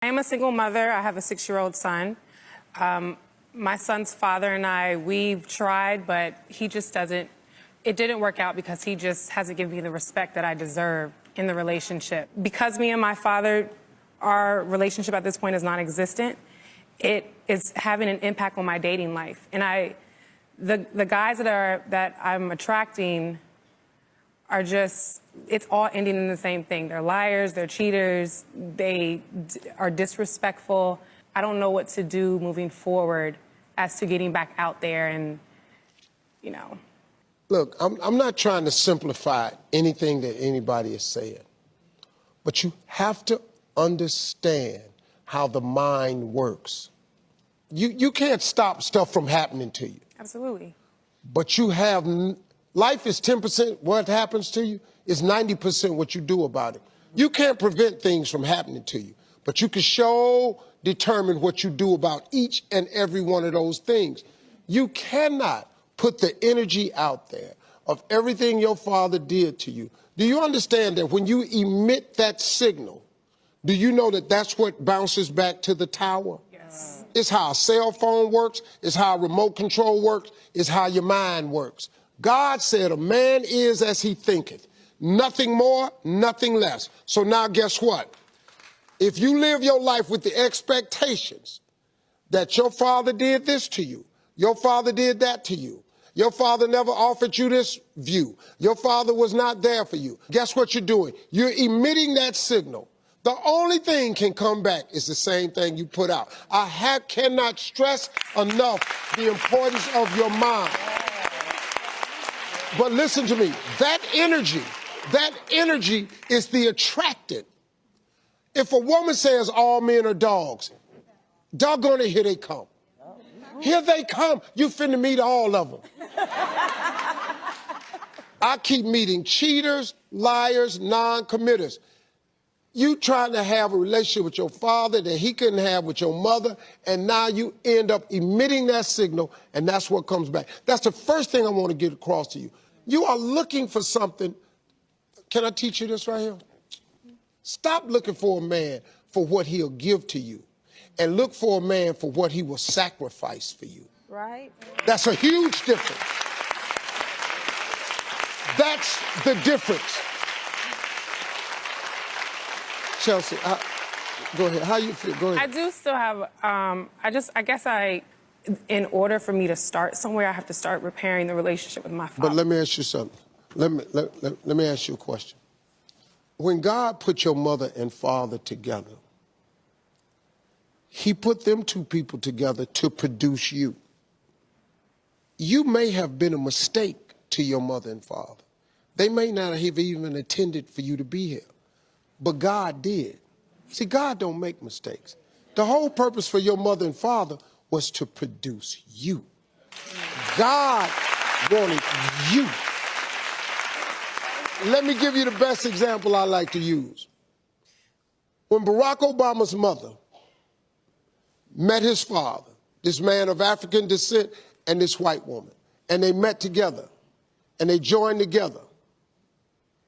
I am a single mother. I have a 6-year-old son. My son's father and I, we've tried, but he just doesn't, it didn't work out because he just hasn't given me the respect that I deserve in the relationship. Because me and my father, our relationship at this point is non-existent, it is having an impact on my dating life. And the guys that I'm attracting are just, it's all ending in the same thing. They're liars, they're cheaters, they are disrespectful. I don't know what to do moving forward as to getting back out there and, you know. Look, I'm not trying to simplify anything that anybody is saying, but you have to understand how the mind works. You can't stop stuff from happening to you. Absolutely. But you have, life is 10% what happens to you, is 90% what you do about it. You can't prevent things from happening to you, but you can determine what you do about each and every one of those things. You cannot put the energy out there of everything your father did to you. Do you understand that when you emit that signal, do you know that that's what bounces back to the tower? Yes. It's how a cell phone works. It's how a remote control works. It's how your mind works. God said a man is as he thinketh. Nothing more, nothing less. So now guess what? If you live your life with the expectations that your father did this to you, your father did that to you, your father never offered you this view, your father was not there for you, guess what you're doing? You're emitting that signal. The only thing can come back is the same thing you put out. I cannot stress enough the importance of your mind. But listen to me, that energy is the attractant. If a woman says all men are dogs, doggone it, here they come. Here they come. You finna meet all of them. I keep meeting cheaters, liars, non-committers. You trying to have a relationship with your father that he couldn't have with your mother, and now you end up emitting that signal, and that's what comes back. That's the first thing I want to get across to you. You are looking for something. Can I teach you this right here? Stop looking for a man for what he'll give to you, and look for a man for what he will sacrifice for you. Right. That's a huge difference. That's the difference. Chelsea, go ahead. How you feel? Go ahead. I do still have, I guess in order for me to start somewhere, I have to start repairing the relationship with my father. But let me ask you something. Let me ask you a question. When God put your mother and father together, he put them two people together to produce you. You may have been a mistake to your mother and father. They may not have even intended for you to be here, but God did. See, God don't make mistakes. The whole purpose for your mother and father was to produce you. God wanted you. Let me give you the best example I like to use. When Barack Obama's mother met his father, this man of African descent and this white woman, and they met together, and they joined together,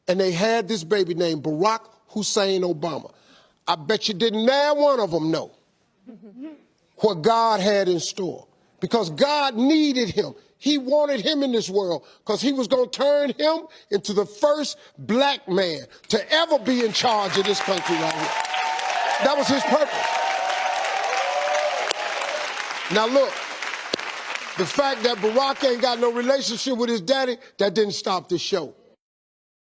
and they had this baby named Barack Hussein Obama. I bet you didn't now one of them know what God had in store, because God needed him. He wanted him in this world because he was going to turn him into the first black man to ever be in charge of this country right here. That was his purpose. Now look, the fact that Barack ain't got no relationship with his daddy, that didn't stop the show.